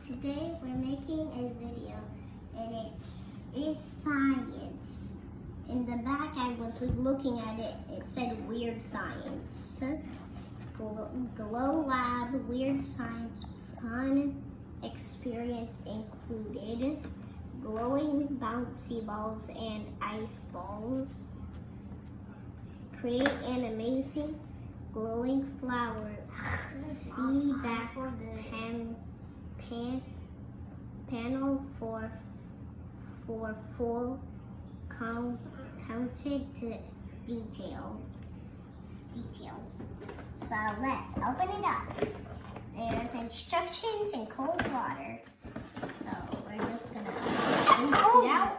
Today we're making a video and it's science. In the back I was looking at it, it said weird science. Glow Lab weird science fun experience included glowing bouncy balls and ice balls. Create an amazing glowing flower. See back panel for full counted details. So let's open it up. There's instructions in cold water. So we're just gonna take it out.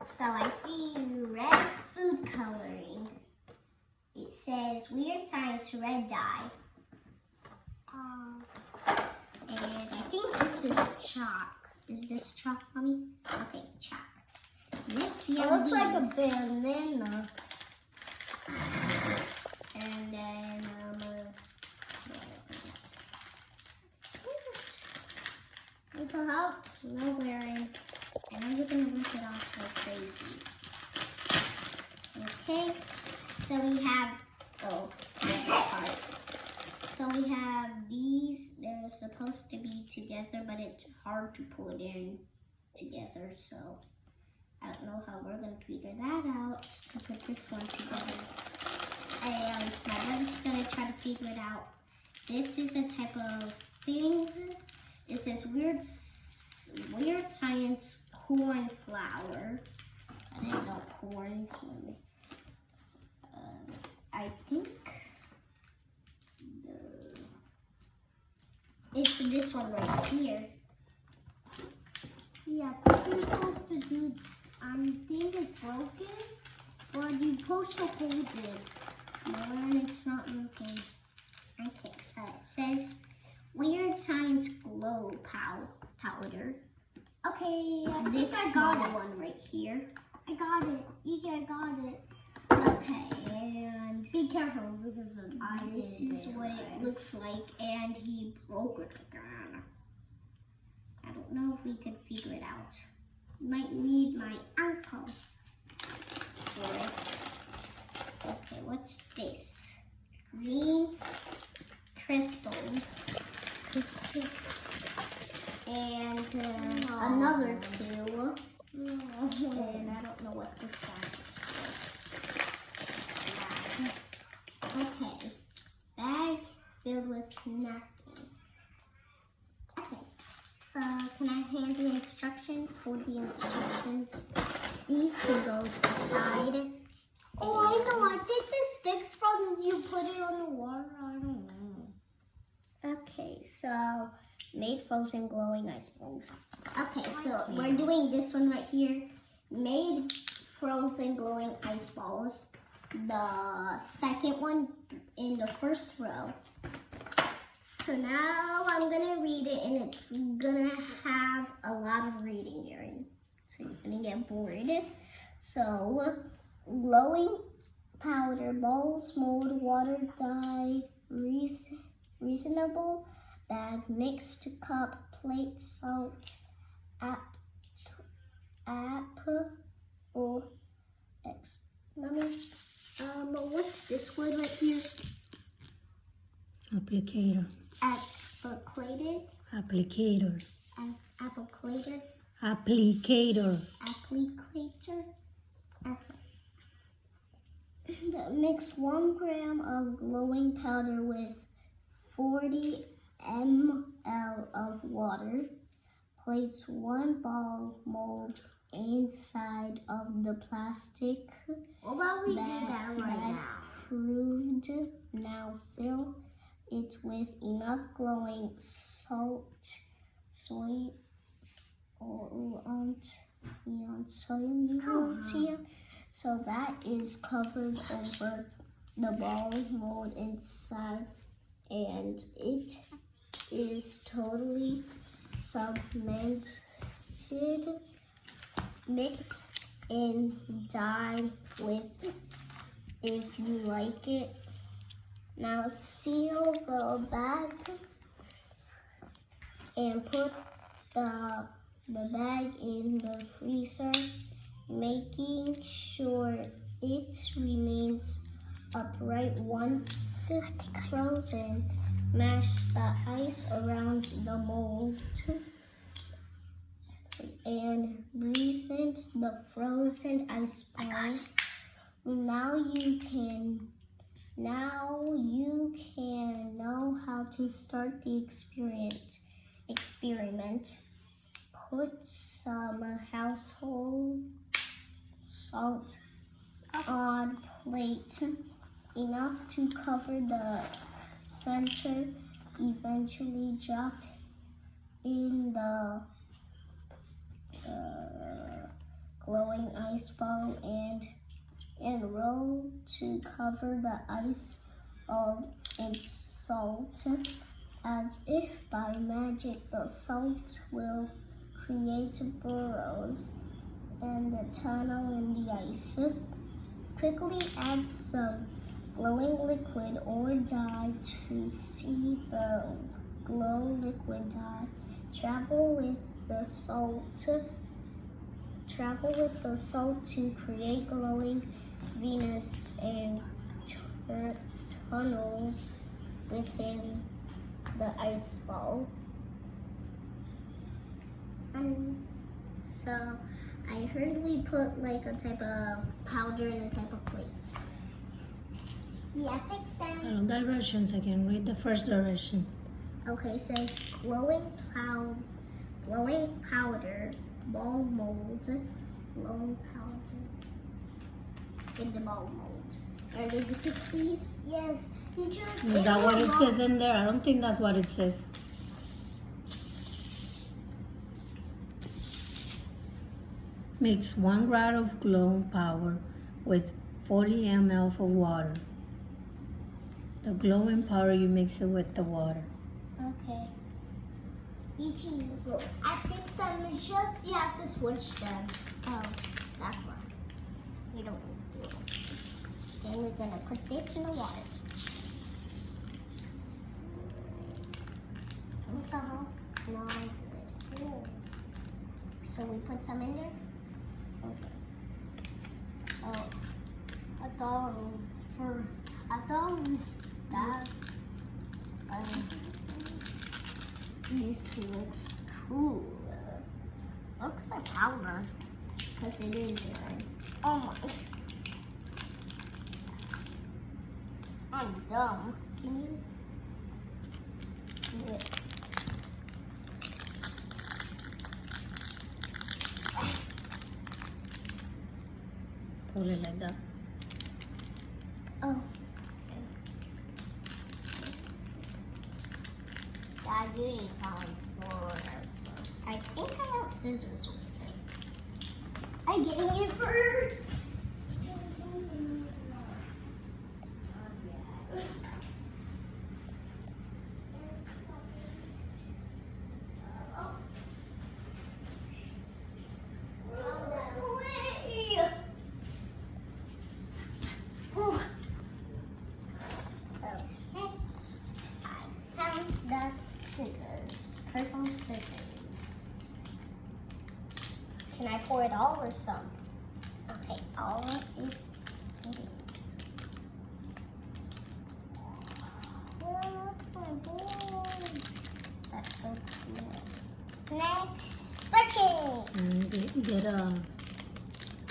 So I see red food coloring. It says weird science red dye. And I think this is chalk. Is this chalk, Mommy? Okay, chalk. Next we have these. It looks like a banana. And then this will help. No wearing. I know you're gonna rip it off like crazy. Okay. So we have So we have these. They're supposed to be together, but it's hard to put in together. So I don't know how we're gonna figure that out to put this one together. And my brother's gonna try to figure it out. This is a type of thing. It says weird science corn flour. I didn't know corns were. I think it's this one right here. Yeah, what you're supposed to do, think it's broken, but you're supposed to hold it. No, it's not broken. Okay, so it says weird science glow powder. Okay, This I got small it. one right here. I got it. I got it. Okay, and Be careful because this is what it looks like, and he broke it again. I don't know if we could figure it out. Might need my uncle for it. Okay, what's this? Green crystals. And another two. And I don't know what this one is for. Okay. Bag filled with nothing. Okay. So can I hand the instructions? Hold the instructions. These can go inside. Oh, I know. I think this sticks from you put it on the water. I don't know. Okay, so made frozen glowing ice balls. Okay, so we're doing this one right here. Made frozen glowing ice balls. The second one in the first row. So now I'm gonna read it, and it's gonna have a lot of reading here, so you're gonna get bored. So glowing powder balls, mold, water, dye, reasonable bag, mixed cup, plate, salt, apple, X. What's this one right here? Applicator. Applicator. Applicator. Applicator. Applicator. Applicator. Okay. Mix 1 gram of glowing powder with 40 ml of water. Place 1 ball mold inside of the plastic What about we do bag. that right now? Proved. Now fill it with enough glowing soy so that is covered over the ball mold inside, and it is totally submerged. Mix and dye with if you like it. Now seal the bag and put the bag in the freezer, making sure it remains upright once frozen. Mash the ice around the mold and present the frozen ice ball. Now you can know how to start the experiment. Put some household salt on plate, enough to cover the center. Eventually drop in the glowing ice ball and roll to cover the ice ball in salt. As if by magic, the salt will create burrows and the tunnel in the ice. Quickly add some glowing liquid or dye to see the glow liquid dye. Travel with the salt to create glowing Venus and tunnels within the ice ball. So I heard we put like a type of powder in a type of plate. Yeah, fix them. Directions again. Read the first direction. Okay, it says glowing powder, ball mold, glowing powder in the ball mold. Are they to fix these? Yes. You just. Is that what it says in there? I don't think that's what it says. Mix 1 gram of glowing powder with 40 ml of water. The glowing powder, you mix it with the water. Okay. I fixed them. It's just you have to switch them. Oh, that's why. We don't need to. Then we're gonna put this in the water. So, No, I'm good. Ooh. So we put some in there? Okay. Oh, I thought it was that. this looks cool. Looks like powder. Because it is red. Oh my. I'm dumb. Can you do it? Hold it like that. Oh. Dad, you need some for. I think I have scissors over there. I'm getting it first. The scissors. Purple scissors. Can I pour it all or some? Okay, all of it is. Oh, what's my board? That's so cool. Next, stretching. And get a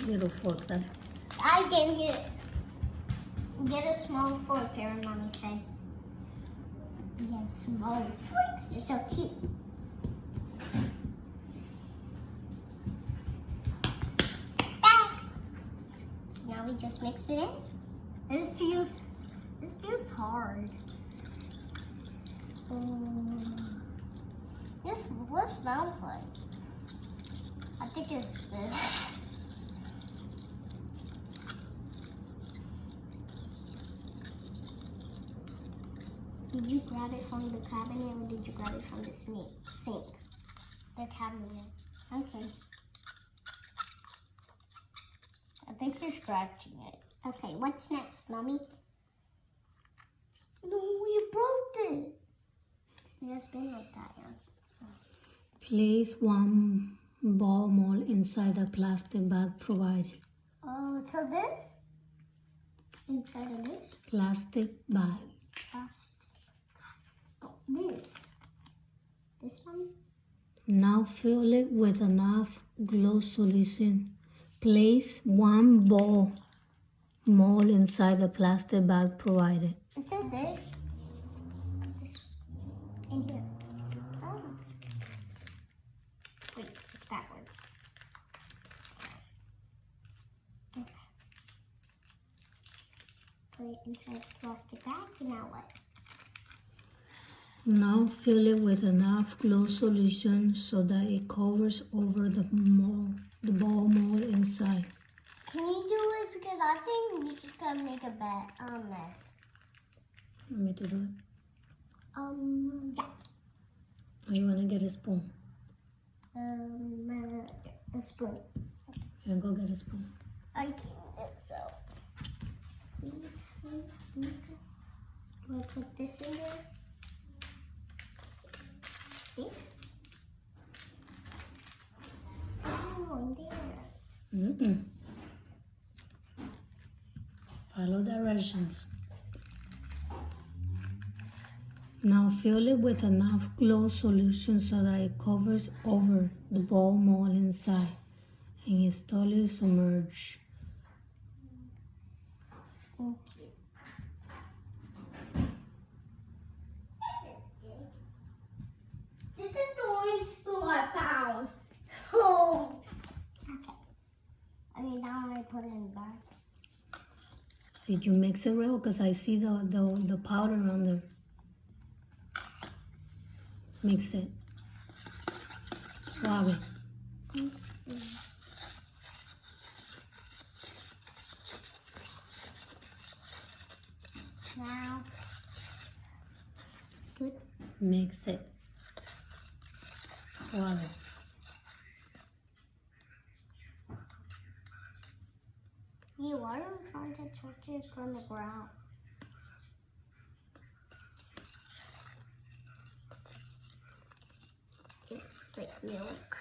little fork there. I can Get a small fork, Karen, Mommy said. Yes, small forks. They're so cute. Ah! So now we just mix it in. This feels hard. What smells like? I think it's this. Did you grab it from the cabinet or did you grab it from the sink? The cabinet. Okay. I think you're scratching it. Okay, what's next, Mommy? No, you broke it. It has been like that, yeah. Place one ball mold inside the plastic bag provided. Oh, so this? Inside of this. Plastic bag. Plastic. Oh, this. This one. Now fill it with enough glow solution. Place one ball mold inside the plastic bag provided. Is it this? This in here. Oh. Wait, it's backwards. Okay. Put it inside the plastic bag. And now what? Now fill it with enough glow solution so that it covers over the ball mold inside. Can you do it? Because I think we just gonna make a mess. Want me to do it? Yeah. Or you wanna get a spoon? A spoon. Here, go get a spoon. I can think so. Do I put this in there? This? Oh, in there. Mm-mm. Follow directions. Now fill it with enough glow solution so that it covers over the ball mold inside and is totally submerged. Okay. This is the only spoon I found. Oh. Okay. Okay, now I put it in the bag. Did you mix it real? Because I see the powder under. Mix it. Suave. Now. Good. Mix it. Suave. You are trying to touch it from the ground. It looks like milk.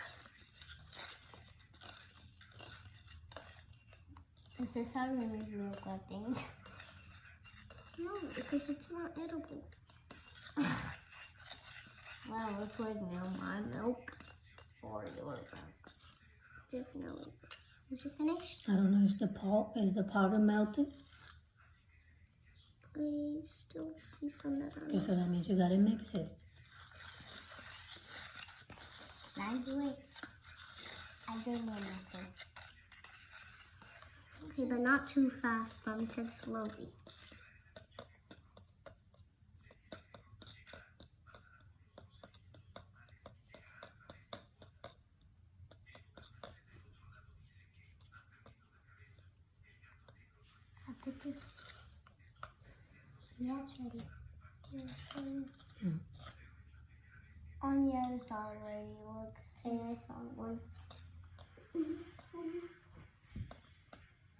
Is this how we make milk, I think? No, because it's not edible. Well, it's like now my milk or your milk. Definitely. Is it finished? I don't know. Is the powder melted? I still see some that are Okay, so that means you gotta mix it. I do it. I did my milk. okay, but not too fast. Mommy said slowly. I put this. Yeah, it's ready. On the other side already. Look, say I saw one.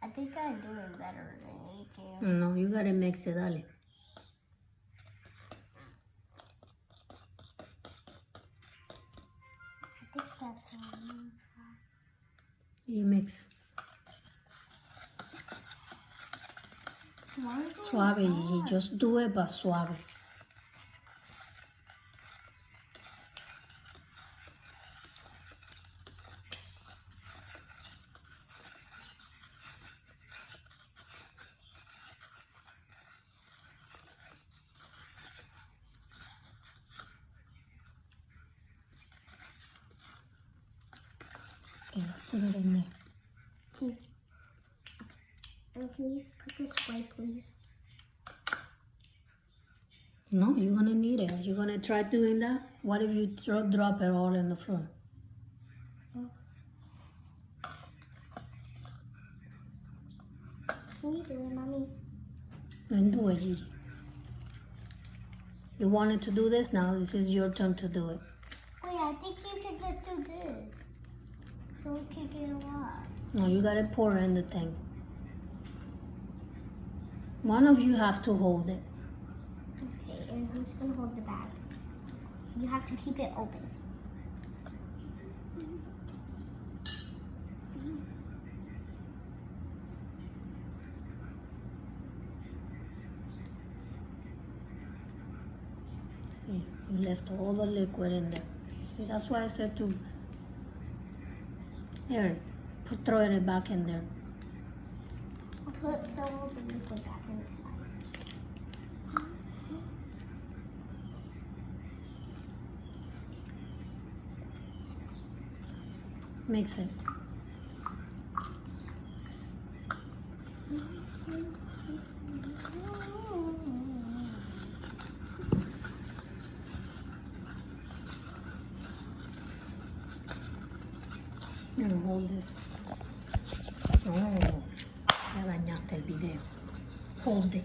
I think I'm doing better than you can. No, you gotta mix it, dale. I think that's how I'm gonna try. You mix. Why is it Suave, hard? Gigi. Just do it, but suave. Okay, put it in there. And can you put this away, please? No, you're gonna need it. You're gonna try doing that? What if you drop it all in the floor? Can you do it, Mommy? Then do it, Gigi. You wanted to do this now. This is your turn to do it. Wait, I think you could just do this. So we could get a lot. No, you gotta pour in the thing. One of you have to hold it. Okay, and who's gonna hold the bag? You have to keep it open. You left all the liquid in there. See, that's why I said to, here, throw it back in there. Put the liquid back inside. Mix it. And hold this. Oh, ya dañaste el video. Hold it.